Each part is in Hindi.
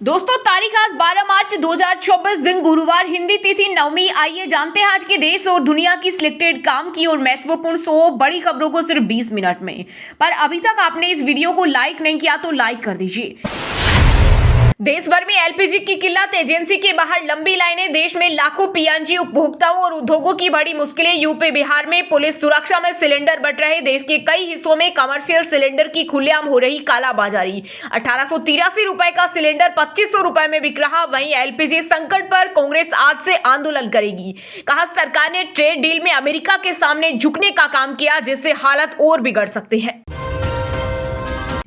दोस्तों तारीख आज 12 मार्च 2024 दिन गुरुवार, हिंदी तिथि नवमी। आइए जानते हैं आज के देश और दुनिया की सिलेक्टेड काम की और महत्वपूर्ण 100 बड़ी खबरों को सिर्फ 20 मिनट में। पर अभी तक आपने इस वीडियो को लाइक नहीं किया तो लाइक कर दीजिए। देश भर में एलपीजी की किल्लत, एजेंसी के बाहर लंबी लाइनें, देश में लाखों पीएनजी उपभोक्ताओं और उद्योगों की बड़ी मुश्किलें। यूपी बिहार में पुलिस सुरक्षा में सिलेंडर बंट रहे। देश के कई हिस्सों में कमर्शियल सिलेंडर की खुलेआम हो रही कालाबाजारी। 1883 रुपए का सिलेंडर 2500 रुपए में बिक रहा। वहीं एलपीजी संकट पर कांग्रेस आज से आंदोलन करेगी। कहा सरकार ने ट्रेड डील में अमेरिका के सामने झुकने का काम किया, जिससे हालत और बिगड़ सकते हैं।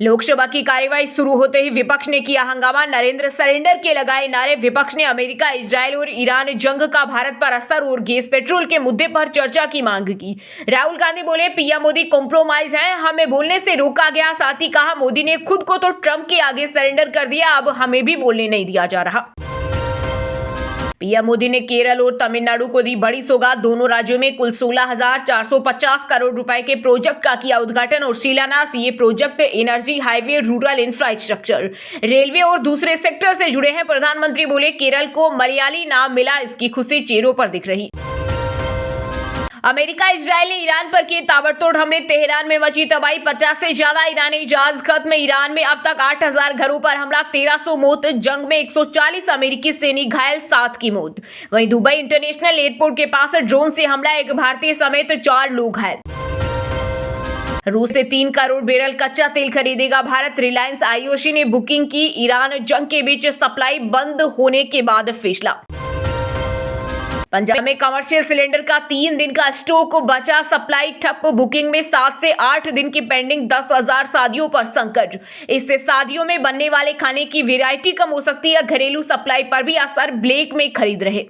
लोकसभा की कार्यवाही शुरू होते ही विपक्ष ने किया हंगामा। नरेंद्र सरेंडर के लगाए नारे। विपक्ष ने अमेरिका, इजरायल और ईरान जंग का भारत पर असर और गैस पेट्रोल के मुद्दे पर चर्चा की मांग की। राहुल गांधी बोले पीएम मोदी कॉम्प्रोमाइज हैं, हमें बोलने से रोका गया। साथ ही कहा मोदी ने खुद को तो ट्रंप के आगे सरेंडर कर दिया, अब हमें भी बोलने नहीं दिया जा रहा। पीएम मोदी ने केरल और तमिलनाडु को दी बड़ी सौगात। दोनों राज्यों में कुल 16,450 करोड़ रुपए के प्रोजेक्ट का किया उद्घाटन और शिलान्यास। ये project energy, highway, rural infrastructure, railway और दूसरे सेक्टर से जुड़े हैं। प्रधानमंत्री बोले केरल को मलयाली नाम मिला, इसकी खुशी चेहरों पर दिख रही। अमेरिका, इजरायल ने ईरान पर किए ताबड़तोड़ हमले। तेहरान में मची तबाही, 50 से ज्यादा ईरानी जहाज खत्म। ईरान में अब तक 8000 घरों पर हमला, 1300 मौत। जंग में 140 अमेरिकी सैनिक घायल, 7 की मौत। वहीं दुबई इंटरनेशनल एयरपोर्ट के पास ड्रोन से हमला, एक भारतीय समेत 4 लोग घायल। रूस से 3 करोड़ बैरल कच्चा तेल खरीदेगा भारत। रिलायंस आईओसी ने बुकिंग की। ईरान जंग के बीच सप्लाई बंद होने के बाद फैसला। पंजाब में कमर्शियल सिलेंडर का 3 दिन का स्टॉक बचा, सप्लाई ठप। बुकिंग में 7 से 8 दिन की पेंडिंग। 10,000 शादियों पर संकट। इससे शादियों में बनने वाले खाने की वैरायटी कम हो सकती है। घरेलू सप्लाई पर भी असर, ब्लैक में खरीद रहे।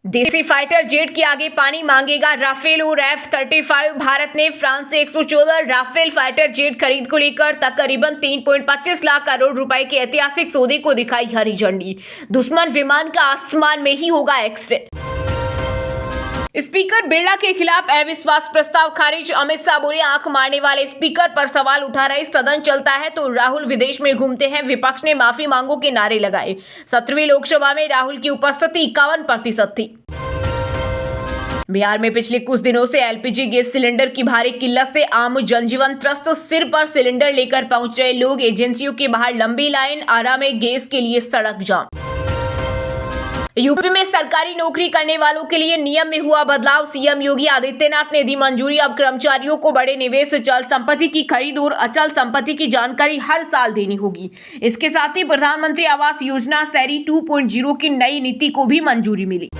देसी फाइटर जेट के आगे पानी मांगेगा राफेल और F-35। भारत ने फ्रांस से 114 राफेल फाइटर जेट खरीद को लेकर तकरीबन 3.25 लाख करोड़ रुपए के ऐतिहासिक सौदे को दिखाई हरी झंडी। दुश्मन विमान का आसमान में ही होगा एक्सीडेंट। स्पीकर बिरला के खिलाफ अविश्वास प्रस्ताव खारिज। अमित शाह बोले आंख मारने वाले स्पीकर पर सवाल उठा रहे। सदन चलता है तो राहुल विदेश में घूमते हैं। विपक्ष ने माफी मांगों के नारे लगाए। 17वीं लोकसभा में राहुल की उपस्थिति 51% थी। बिहार में पिछले कुछ दिनों से एलपीजी गैस सिलेंडर की भारी किल्लत से आम जनजीवन त्रस्त। सिर पर सिलेंडर लेकर पहुंच रहे लोग, एजेंसियों के बाहर लंबी लाइन, आरा में गैस के लिए सड़क जाम। यूपी में सरकारी नौकरी करने वालों के लिए नियम में हुआ बदलाव। सीएम योगी आदित्यनाथ ने दी मंजूरी। अब कर्मचारियों को बड़े निवेश, चल संपत्ति की खरीद और अचल संपत्ति की जानकारी हर साल देनी होगी। इसके साथ ही प्रधानमंत्री आवास योजना शहरी 2.0 की नई नीति को भी मंजूरी मिली।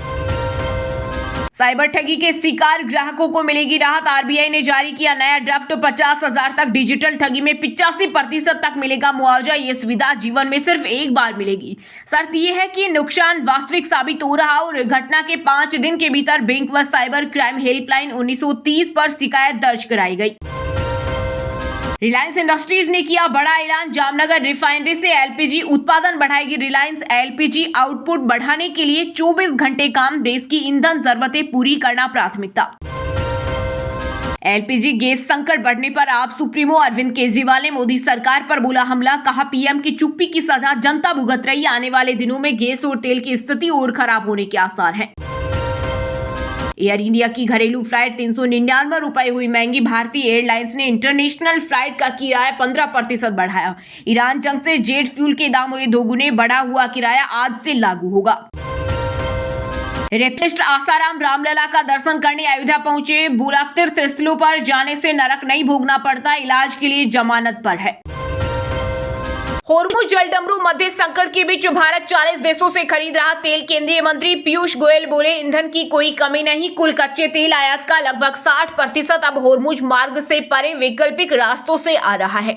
साइबर ठगी के शिकार ग्राहकों को मिलेगी राहत। आरबीआई ने जारी किया नया ड्राफ्ट। 50,000 तक डिजिटल ठगी में 85% तक मिलेगा मुआवजा। ये सुविधा जीवन में सिर्फ एक बार मिलेगी। शर्त यह है कि नुकसान वास्तविक साबित हो रहा और घटना के 5 दिन के भीतर बैंक व साइबर क्राइम हेल्पलाइन 1930 पर शिकायत दर्ज कराई गई। रिलायंस इंडस्ट्रीज ने किया बड़ा ऐलान। जामनगर रिफाइनरी से एलपीजी उत्पादन बढ़ाएगी। रिलायंस एलपीजी आउटपुट बढ़ाने के लिए 24 घंटे काम, देश की ईंधन जरूरतें पूरी करना प्राथमिकता। एलपीजी गैस संकट बढ़ने पर आप सुप्रीमो अरविंद केजरीवाल ने मोदी सरकार पर बोला हमला। कहा पीएम की चुप्पी की सजा जनता भुगत रही। आने वाले दिनों में गैस और तेल की स्थिति और खराब होने के आसार हैं। एयर इंडिया की घरेलू फ्लाइट 399 रुपए हुई महंगी। भारतीय एयरलाइंस ने इंटरनेशनल फ्लाइट का किराया 15% बढ़ाया। ईरान जंग से जेट फ्यूल के दाम हुए दोगुने। बढ़ा हुआ किराया आज से लागू होगा। रेपिस्ट आसाराम रामलला का दर्शन करने अयोध्या पहुंचे। बोला तीर्थ स्थलों पर जाने से नरक नहीं भोगना पड़ता, इलाज के लिए जमानत पर है। होर्मुज जलडमरू मध्य संकट के बीच भारत 40 देशों से खरीद रहा तेल। केंद्रीय मंत्री पीयूष गोयल बोले ईंधन की कोई कमी नहीं। कुल कच्चे तेल आयात का लगभग 60% अब होर्मुज मार्ग से परे वैकल्पिक रास्तों से आ रहा है।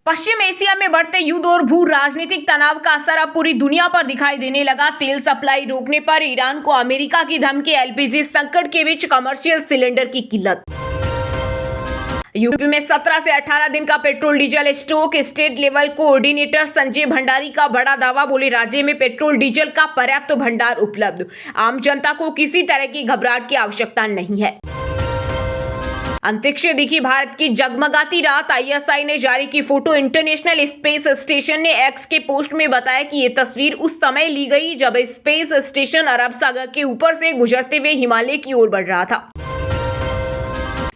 पश्चिम एशिया में बढ़ते युद्ध और भू राजनीतिक तनाव का असर अब पूरी दुनिया पर दिखाई देने लगा। तेल सप्लाई रोकने पर ईरान को अमेरिका की धमकी। एलपीजी संकट के बीच कमर्शियल सिलेंडर की किल्लत। यूपी में 17 से 18 दिन का petrol diesel stock. State level coordinator Sanjay Bhandari का बड़ा दावा। बोले राज्य में पेट्रोल डीजल का पर्याप्त भंडार उपलब्ध। आम जनता को किसी तरह की घबराहट की आवश्यकता नहीं है। अंतरिक्ष से दिखी भारत की जगमगाती रात। आईएसआई ने जारी की फोटो। इंटरनेशनल स्पेस स्टेशन ने एक्स के पोस्ट में बताया कि ये तस्वीर उस समय ली गई जब स्पेस स्टेशन अरब सागर के ऊपर से गुजरते हुए हिमालय की ओर बढ़ रहा था।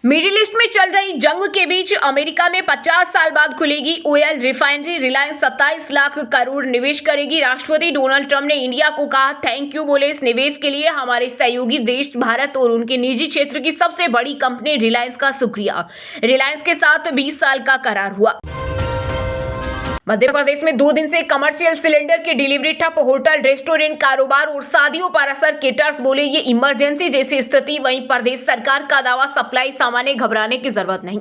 मिडिल ईस्ट में चल रही जंग के बीच अमेरिका में 50 साल बाद खुलेगी ऑयल रिफाइनरी। रिलायंस 27 लाख करोड़ निवेश करेगी। राष्ट्रपति डोनाल्ड ट्रंप ने इंडिया को कहा थैंक यू, बोले इस निवेश के लिए हमारे सहयोगी देश भारत और उनके निजी क्षेत्र की सबसे बड़ी कंपनी रिलायंस का शुक्रिया। रिलायंस के साथ 20 साल का करार हुआ। मध्य प्रदेश में 2 दिन से कमर्शियल सिलेंडर की डिलीवरी ठप। होटल, रेस्टोरेंट, कारोबार और शादियों पर असर। केटर्स बोले ये इमरजेंसी जैसी स्थिति। वहीं प्रदेश सरकार का दावा सप्लाई सामान्य, घबराने की जरूरत नहीं।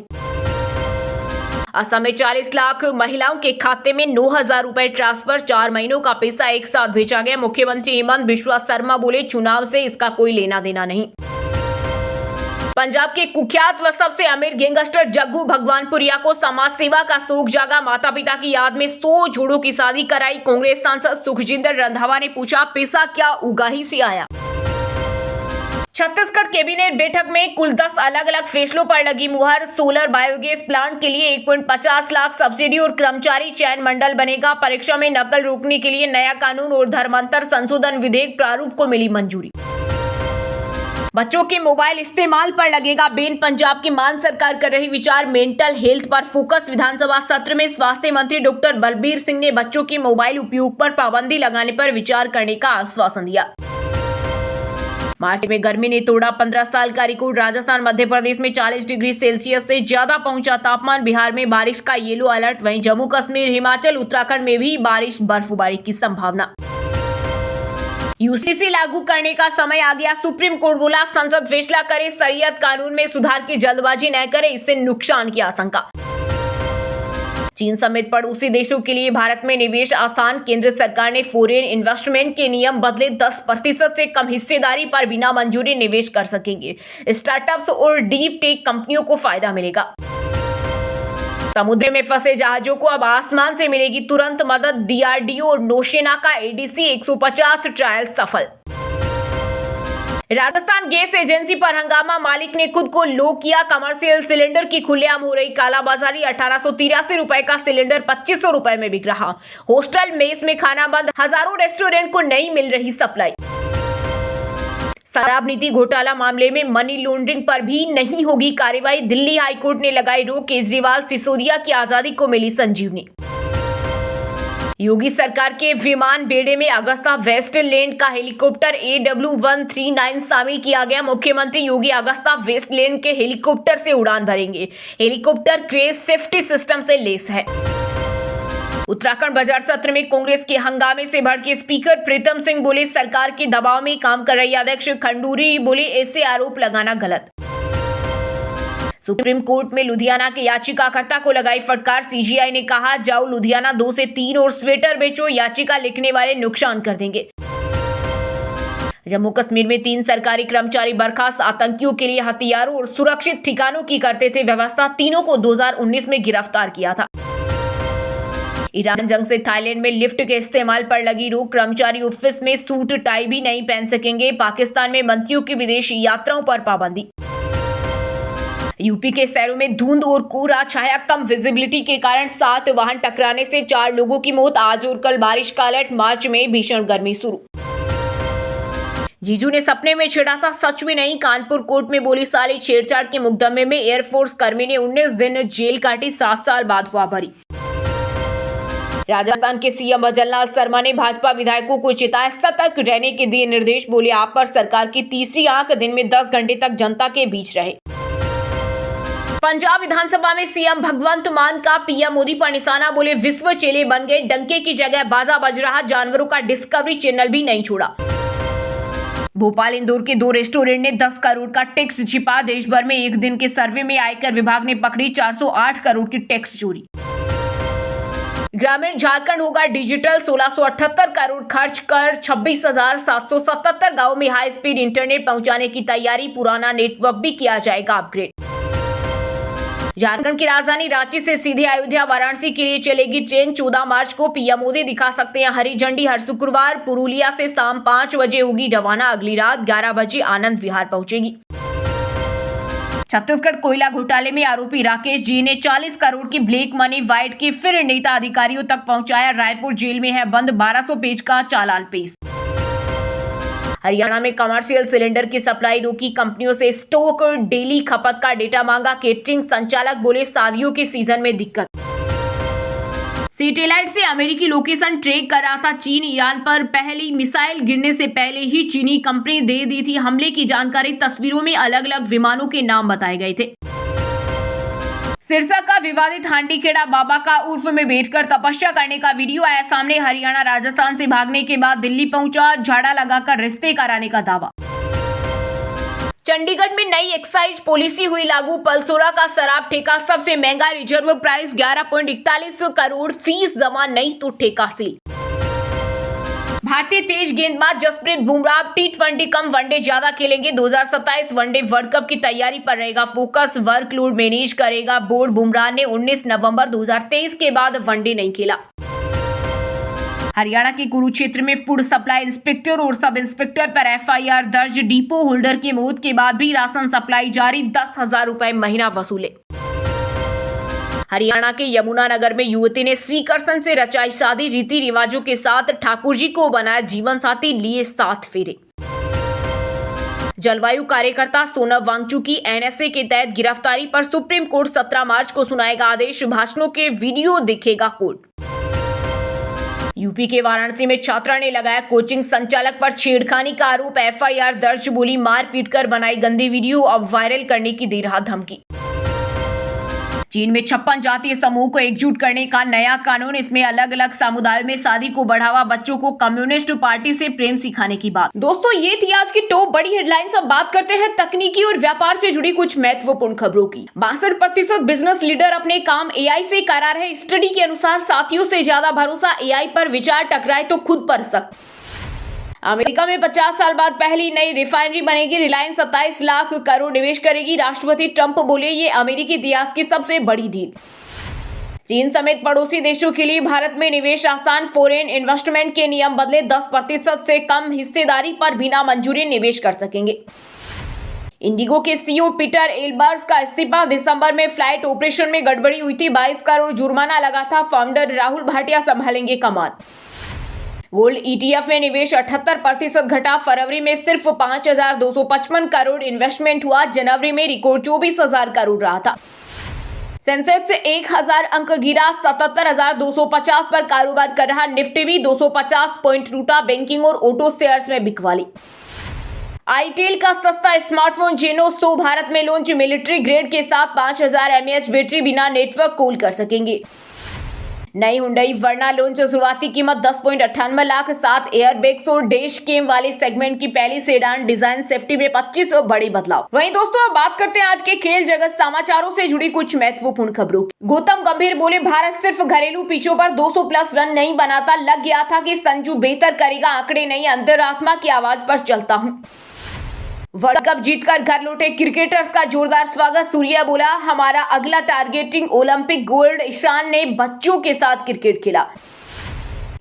असम में 40 लाख महिलाओं के खाते में 9,000 रुपए ट्रांसफर। 4 महीनों का पैसा एक साथ भेजा गया। मुख्यमंत्री हेमंत बिश्वा शर्मा बोले चुनाव से इसका कोई लेना देना नहीं। पंजाब के कुख्यात व सबसे अमीर गैंगस्टर जग्गू भगवानपुरिया को समाज सेवा का शौक जागा। माता पिता की याद में 100 जोड़ों की शादी कराई। कांग्रेस सांसद सुखजिंदर रंधावा ने पूछा पैसा क्या उगाही से आया। छत्तीसगढ़ कैबिनेट बैठक में कुल 10 अलग अलग फैसलों पर लगी मुहर। सोलर बायोगैस प्लांट के लिए 1.50 लाख सब्सिडी और कर्मचारी चयन मंडल बनेगा। परीक्षा में नकल रोकने के लिए नया कानून और धर्मांतर संशोधन विधेयक प्रारूप को मिली मंजूरी। बच्चों के मोबाइल इस्तेमाल पर लगेगा बैन। पंजाब की मान सरकार कर रही विचार। मेंटल हेल्थ पर फोकस। विधानसभा सत्र में स्वास्थ्य मंत्री डॉक्टर बलबीर सिंह ने बच्चों के मोबाइल उपयोग पर पाबंदी लगाने पर विचार करने का आश्वासन दिया। मार्च में गर्मी ने तोड़ा 15 साल का रिकॉर्ड। राजस्थान, मध्य प्रदेश में 40 डिग्री सेल्सियस से ज्यादा पहुंचा तापमान। बिहार में बारिश का येलो अलर्ट। वहीं जम्मू कश्मीर, हिमाचल, उत्तराखंड में भी बारिश, बर्फबारी की संभावना। यूसीसी लागू करने का समय आ गया। सुप्रीम कोर्ट बोला संसद फैसला करे, शरीयत कानून में सुधार की जल्दबाजी न करे, इससे नुकसान की आशंका। चीन समेत पड़ोसी देशों के लिए भारत में निवेश आसान। केंद्र सरकार ने फॉरेन इन्वेस्टमेंट के नियम बदले। 10% से कम हिस्सेदारी पर बिना मंजूरी निवेश कर सकेंगे। स्टार्टअप्स और डीप टेक कंपनियों को फायदा मिलेगा। समुद्र में फंसे जहाजों को अब आसमान से मिलेगी तुरंत मदद। डीआरडीओ और नौसेना का एडीसी 150 ट्रायल सफल। राजस्थान गैस एजेंसी पर हंगामा। मालिक ने खुद को लो किया। कमर्शियल सिलेंडर की खुलेआम हो रही कालाबाजारी। 1883 रुपए का सिलेंडर 2500 रुपए में बिक रहा। हॉस्टल, मेस में खाना बंद। हजारों रेस्टोरेंट को नहीं मिल रही सप्लाई। शराब नीति घोटाला मामले में मनी लॉन्ड्रिंग पर भी नहीं होगी कार्रवाई। दिल्ली हाईकोर्ट ने लगाई रोक। केजरीवाल, सिसोदिया की आजादी को मिली संजीवनी। योगी सरकार के विमान बेड़े में अगस्ता वेस्टलैंड का हेलीकॉप्टर AW139 शामिल किया गया। मुख्यमंत्री योगी अगस्ता वेस्टलैंड के हेलीकॉप्टर से उड़ान भरेंगे। हेलीकॉप्टर क्रैश सेफ्टी सिस्टम से लेस है। उत्तराखंड बजट सत्र में कांग्रेस के हंगामे से भड़के स्पीकर प्रीतम सिंह बोले सरकार के दबाव में काम कर रही। अध्यक्ष खंडूरी बोले ऐसे आरोप लगाना गलत। सुप्रीम कोर्ट में लुधियाना के याचिकाकर्ता को लगाई फटकार। सीजीआई ने कहा जाओ लुधियाना 2 से 3 और स्वेटर बेचो, याचिका लिखने वाले नुकसान कर देंगे। जम्मू कश्मीर में 3 सरकारी कर्मचारी बर्खास्त। आतंकियों के लिए हथियारों और सुरक्षित ठिकानों की करते थे व्यवस्था। तीनों को 2019 में गिरफ्तार किया था। ईरान जंग से थाईलैंड में लिफ्ट के इस्तेमाल पर लगी रोक। कर्मचारी ऑफिस में सूट टाई भी नहीं पहन सकेंगे। पाकिस्तान में मंत्रियों की विदेशी यात्राओं पर पाबंदी। यूपी के शहरों में धुंध और कोहरा छाया। कम विजिबिलिटी के कारण 7 वाहन टकराने से 4 लोगों की मौत। आज और कल बारिश का अलर्ट। मार्च में भीषण गर्मी शुरू। जीजू ने सपने में छेड़ा था, सच में नहीं। कानपुर कोर्ट में बोली साली। छेड़छाड़ के मुकदमे में एयरफोर्स कर्मी ने 19 दिन जेल काटी। 7 साल बाद हुआ बरी। राजस्थान के सीएम भजनलाल शर्मा ने भाजपा विधायकों को चेताया, सतर्क रहने के दिए निर्देश। बोले आप पर सरकार की तीसरी आंख। दिन में 10 घंटे तक जनता के बीच रहे। पंजाब विधानसभा में सीएम भगवंत मान का पीएम मोदी पर निशाना। बोले विश्व चेले बन गए। डंके की जगह बाजा बज रहा। जानवरों का डिस्कवरी चैनल भी नहीं छोड़ा। भोपाल, इंदौर के 2 रेस्टोरेंट ने 10 करोड़ का टैक्स छिपा। देश भर में एक दिन के सर्वे में आयकर विभाग ने पकड़ी 408 करोड़ की टैक्स चोरी। ग्रामीण झारखंड होगा डिजिटल। 1678 करोड़ खर्च कर 26,777 गांवों में हाई स्पीड इंटरनेट पहुंचाने की तैयारी। पुराना नेटवर्क भी किया जाएगा अपग्रेड। झारखंड की राजधानी रांची से सीधे अयोध्या, वाराणसी के लिए चलेगी ट्रेन। 14 मार्च को पीएम मोदी दिखा सकते हैं हरी झंडी। हर शुक्रवार पुरुलिया से शाम 5 बजे होगी रवाना। अगली रात 11 बजे आनंद विहार पहुंचेगी। छत्तीसगढ़ कोयला घोटाले में आरोपी राकेश जी ने 40 करोड़ की ब्लैक मनी वाइट के फिर नेता अधिकारियों तक पहुंचाया। रायपुर जेल में है बंद 1200 पेज का चालान पेश। हरियाणा में कमर्शियल सिलेंडर की सप्लाई रोकी, कंपनियों से स्टॉक डेली खपत का डेटा मांगा। केटरिंग संचालक बोले शादियों के सीजन में दिक्कत। सैटेलाइट से अमेरिकी लोकेशन ट्रैक कर रहा था चीन। ईरान पर पहली मिसाइल गिरने से पहले ही चीनी कंपनी दे दी थी हमले की जानकारी। तस्वीरों में अलग अलग विमानों के नाम बताए गए थे। सिरसा का विवादित हांडीखेड़ा बाबा का उर्फ में बैठकर तपस्या करने का वीडियो आया सामने। हरियाणा राजस्थान से भागने के बाद दिल्ली पहुंचा, झाड़ा लगाकर रिश्ते कराने का दावा। चंडीगढ़ में नई एक्साइज पॉलिसी हुई लागू। पलसोरा का शराब ठेका सबसे महंगा, रिजर्व प्राइस 11.41 करोड़, फीस जमा नहीं तो ठेका सील। भारतीय तेज गेंदबाज जसप्रीत बुमराह टी20 कम वनडे ज्यादा खेलेंगे। 2027 वनडे वर्ल्ड कप की तैयारी पर रहेगा फोकस, वर्कलोड मैनेज करेगा बोर्ड। बुमराह ने 19 नवंबर 2023 के बाद वनडे नहीं खेला। हरियाणा के कुरुक्षेत्र में फूड सप्लाई इंस्पेक्टर और सब इंस्पेक्टर पर एफआईआर दर्ज। डिपो होल्डर की मौत के बाद भी राशन सप्लाई जारी, 10,000 रुपए महीना वसूले। हरियाणा के यमुनानगर में युवती ने श्रीकृष्ण से रचाई शादी, रीति रिवाजों के साथ ठाकुर जी को बनाया जीवन साथी, लिए 7 फेरे। जलवायु कार्यकर्ता सोनम वांगचुक की एनएसए के तहत गिरफ्तारी पर सुप्रीम कोर्ट 17 मार्च को सुनाएगा आदेश। भाषणों के वीडियो देखेगा कोर्ट। यूपी के वाराणसी में छात्रा ने लगाया कोचिंग संचालक पर छेड़खानी का आरोप, एफआईआर दर्ज। बोली मार पीट कर बनाई गंदी वीडियो, अब वायरल करने की दे रहा धमकी। चीन में 56 जातीय समूह को एकजुट करने का नया कानून, इसमें अलग अलग समुदायों में शादी को बढ़ावा, बच्चों को कम्युनिस्ट पार्टी से प्रेम सिखाने की बात। दोस्तों ये थी आज की टॉप बड़ी हेडलाइंस। अब बात करते हैं तकनीकी और व्यापार से जुड़ी कुछ महत्वपूर्ण खबरों की। 62% बिजनेस लीडर अपने काम एआई से करा रहे। स्टडी के अनुसार साथियों से ज्यादा भरोसा एआई पर, विचार टकराए तो खुद पर शक। अमेरिका में 50 साल बाद पहली नई रिफाइनरी बनेगी। रिलायंस 27 लाख करोड़ निवेश करेगी। राष्ट्रपति ट्रंप बोले ये अमेरिकी इतिहास की सबसे बड़ी डील। चीन समेत पड़ोसी देशों के लिए भारत में निवेश आसान। फॉरेन इन्वेस्टमेंट के नियम बदले, 10% से कम हिस्सेदारी पर बिना मंजूरी निवेश कर सकेंगे। इंडिगो के सीईओ पीटर एल्बर्स का इस्तीफा। दिसंबर में फ्लाइट ऑपरेशन में गड़बड़ी हुई थी, 22 करोड़ जुर्माना लगा था। फाउंडर राहुल भाटिया संभालेंगे कमान। गोल्ड ईटीएफ में निवेश 78% घटा। फरवरी में सिर्फ 5,255 करोड़ इन्वेस्टमेंट हुआ। जनवरी में रिकॉर्ड 24,000 करोड़ रहा था। सेंसेक्स 1000 अंक गिरा, 77,250 पर कारोबार कर रहा। निफ्टी भी 250 पॉइंट टूटा। बैंकिंग और ऑटो शेयर्स में बिकवाली। आईटेल का सस्ता स्मार्टफोन जेनो 100 भारत में लॉन्च। मिलिट्री ग्रेड के साथ 5000 mAh बैटरी, बिना नेटवर्क कॉल कर सकेंगे। नई हुंडई वर्ना लॉन्च। शुरुआती कीमत 10.98 लाख। 7 एयरबैग्स और डैश कैम वाले सेगमेंट की पहली सेडान। डिजाइन सेफ्टी में 25 बड़े बदलाव। वहीं दोस्तों अब बात करते हैं आज के खेल जगत समाचारों से जुड़ी कुछ महत्वपूर्ण खबरों की। गौतम गंभीर बोले भारत सिर्फ घरेलू पिचों पर 200 प्लस रन नहीं बनाता, लग गया था कि संजू बेहतर करेगा, आंकड़े नहीं अंतरात्मा की आवाज पर चलता हूँ। वर्ल्ड कप जीतकर घर लौटे क्रिकेटर्स का जोरदार स्वागत। सूर्या बोला हमारा अगला टारगेटिंग ओलंपिक गोल्ड। ईशान ने बच्चों के साथ क्रिकेट खेला।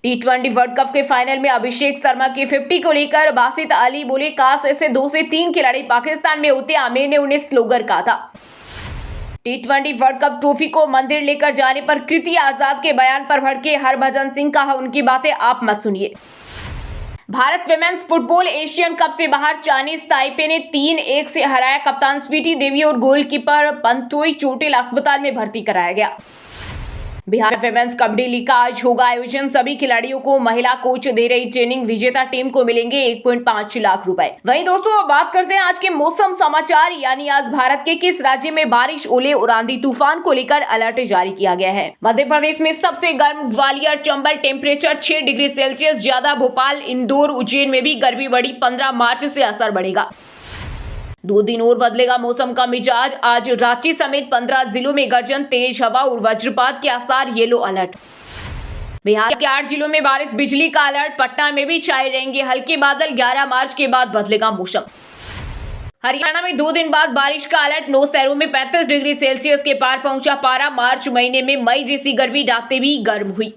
टी20 वर्ल्ड कप के फाइनल में अभिषेक शर्मा की 50 को लेकर बासित अली बोले काश ऐसे 2 से 3 खिलाड़ी पाकिस्तान में होते। आमिर ने उन्हें स्लोगन कहा था। टी20 वर्ल्ड कप ट्रॉफी को मंदिर लेकर जाने पर कृति आजाद के बयान पर भड़के हरभजन सिंह। कहा उनकी बातें आप मत सुनिए। Bharat women's football Asian cup से बाहर। चाइनीज ताइपे ने 3-1 से हराया। कप्तान स्वीटी देवी और गोलकीपर पंतोई चोटिल अस्पताल में भर्ती कराया गया। बिहार विमेंस कबड्डी लीग का आज होगा आयोजन। सभी खिलाड़ियों को महिला कोच दे रही ट्रेनिंग। विजेता टीम को मिलेंगे 1.5 लाख रुपए। वहीं दोस्तों अब बात करते हैं आज के मौसम समाचार, यानी आज भारत के किस राज्य में बारिश, ओले और आंधी तूफान को लेकर अलर्ट जारी किया गया है। मध्य प्रदेश में सबसे गर्म Gwalior Chambal, temperature 6 degree Celsius ज्यादा। भोपाल, इंदौर, उज्जैन में भी गर्मी बढ़ी। 15 मार्च से असर बढ़ेगा। 2 दिन और बदलेगा मौसम का मिजाज। आज रांची समेत 15 जिलों में गर्जन, तेज हवा और वज्रपात के आसार। Yellow alert. बिहार के 8 जिलों में बारिश, बिजली का अलर्ट। पटना में भी छाए रहेंगे हल्के बादल। 11 मार्च के बाद बदलेगा मौसम। हरियाणा में 2 दिन बाद बारिश का अलर्ट। 9 शहरों में 35 डिग्री सेल्सियस के पार पहुंचा पारा। मार्च महीने में मई जैसी गर्मी, रातें भी गर्म हुई।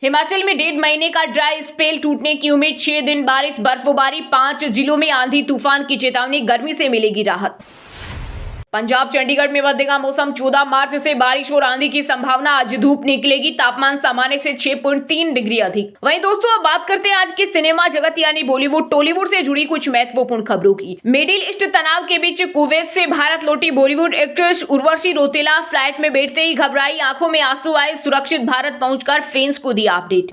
हिमाचल में 1.5 महीने का ड्राई स्पेल टूटने की उम्मीद। 6 दिन बारिश, बर्फबारी। 5 जिलों में आंधी तूफान की चेतावनी। गर्मी से मिलेगी राहत। पंजाब चंडीगढ़ में बदलेगा मौसम। 14 मार्च से बारिश और आंधी की संभावना। आज धूप निकलेगी। तापमान सामान्य से 6.3 डिग्री अधिक। वहीं दोस्तों अब बात करते हैं आज की सिनेमा जगत यानी बॉलीवुड टॉलीवुड से जुड़ी कुछ महत्वपूर्ण खबरों की। मिडिल ईस्ट तनाव के बीच कुवैत से भारत लौटी बॉलीवुड एक्ट्रेस उर्वशी रौतेला फ्लाइट में बैठते ही घबराई, आंखों में आंसू आए। सुरक्षित भारत पहुंचकर फैंस को दिया अपडेट।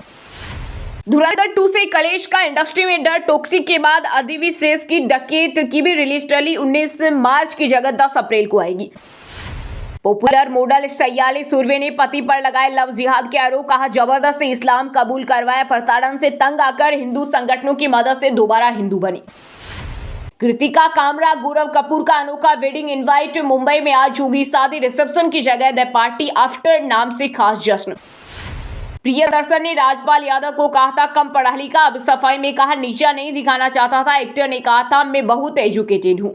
धुरंधर 2 से कलेश का इंडस्ट्री में डर। टॉक्सिक के बाद अदिति शेष की डकैत की भी रिलीज टली 19 मार्च की जगह 10 अप्रैल को आएगी। पॉपुलर मॉडल सयाली सुरवे ने पति पर लगाए लव जिहाद के आरोप। कहा जबरदस्ती इस्लाम कबूल करवाया। प्रताड़न से तंग आकर हिंदू संगठनों की मदद से दोबारा हिंदू बनी। कृतिका कामरा गौरव कपूर का अनोखा वेडिंग इनवाइट। मुंबई में आज होगी शादी। रिसेप्शन की जगह द पार्टी आफ्टर नाम से खास जश्न। प्रियदर्शन ने राजपाल यादव को कहा था कम पढ़ा लिखा, अब सफाई में कहा नीचा नहीं दिखाना चाहता था। एक्टर ने कहा था मैं बहुत एजुकेटेड हूं।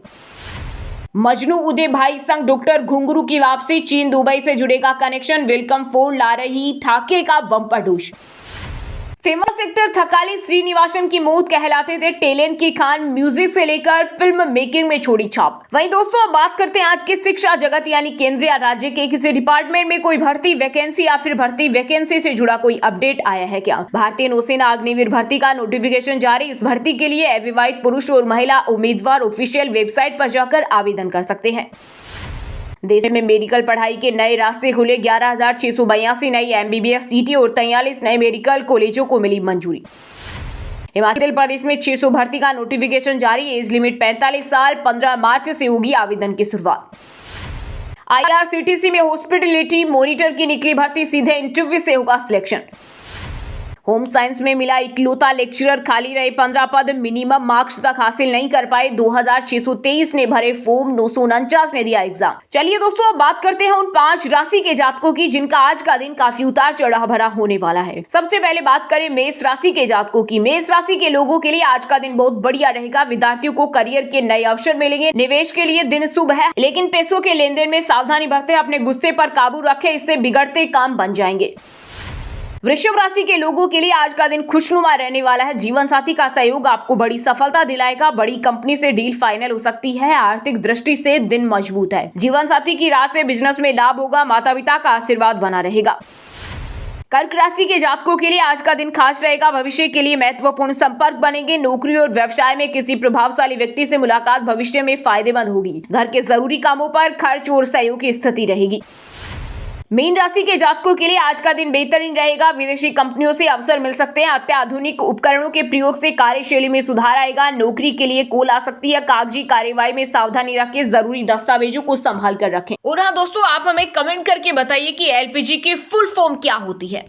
मजनू उदय भाई संग डॉक्टर घुंगरू की वापसी। चीन दुबई से जुड़ेगा कनेक्शन। वेलकम फोन ला रही ठाके का bumper dose. Famous actor Thakali Srinivasan की मौत कहलाते थे टैलेंट की खान। म्यूजिक से लेकर फिल्म मेकिंग में छोड़ी छाप। वहीं दोस्तों अब बात करते हैं आज की शिक्षा जगत यानी केंद्र या राज्य के किसी डिपार्टमेंट में कोई भर्ती वैकेंसी या फिर भर्ती वैकेंसी से जुड़ा कोई अपडेट आया है क्या। भारतीय नौसेना अग्निवीर भर्ती का नोटिफिकेशन जारी। इस भर्ती के लिए अविवाहित पुरुष और महिला उम्मीदवार ऑफिशियल वेबसाइट पर जाकर आवेदन कर सकते हैं। देश में मेडिकल पढ़ाई के नए रास्ते खुले। 11,682 नई एमबीबीएस सीटें और 43 नए मेडिकल कॉलेजों को मिली मंजूरी। हिमाचल प्रदेश में 600 भर्ती का नोटिफिकेशन जारी। एज लिमिट 45 साल। 15 मार्च से होगी आवेदन की शुरुआत। IRCTC में हॉस्पिटलिटी मॉनिटर की निकली भर्ती। सीधे इंटरव्यू से होगा सिलेक्शन। होम साइंस में मिला इकलौता लेक्चरर। खाली रहे 15 पद। मिनिमम मार्क्स तक हासिल नहीं कर पाए। 2623 ने भरे फॉर्म। 949 ने दिया एग्जाम। चलिए दोस्तों अब बात करते हैं उन 5 राशि के जातकों की जिनका आज का दिन काफी उतार चढ़ाव भरा होने वाला है। सबसे पहले बात करें मेष राशि के जातकों की। मेष राशि के लोगों के लिए आज का दिन बहुत बढ़िया रहेगा। विद्यार्थियों को करियर के नए अवसर मिलेंगे। निवेश के लिए दिन शुभ है, लेकिन पैसों के लेन देन में सावधानी बरतें। अपने गुस्से पर काबू रखें, इससे बिगड़ते काम बन जाएंगे। वृषभ राशि के लोगों के लिए आज का दिन खुशनुमा रहने वाला है। जीवन साथी का सहयोग आपको बड़ी सफलता दिलाएगा। बड़ी कंपनी से डील फाइनल हो सकती है। आर्थिक दृष्टि से दिन मजबूत है। जीवन साथी की राह से बिजनेस में लाभ होगा। माता पिता का आशीर्वाद बना रहेगा। कर्क राशि के जातकों के लिए आज का दिन खास रहेगा। भविष्य के लिए महत्वपूर्ण संपर्क बनेंगे। नौकरी और व्यवसाय में किसी प्रभावशाली व्यक्ति से मुलाकात भविष्य में फायदेमंद होगी। घर के जरूरी कामों पर खर्च और सहयोग की स्थिति रहेगी। मीन राशि के जातकों के लिए आज का दिन बेहतरीन रहेगा। विदेशी कंपनियों से अवसर मिल सकते हैं। अत्याधुनिक उपकरणों के प्रयोग से कार्यशैली में सुधार आएगा। नौकरी के लिए कॉल आ सकती है। कागजी कार्यवाही में सावधानी रखें। जरूरी दस्तावेजों को संभाल कर रखें। और हाँ दोस्तों, आप हमें कमेंट करके बताइए कि LPG की फुल फॉर्म क्या होती है।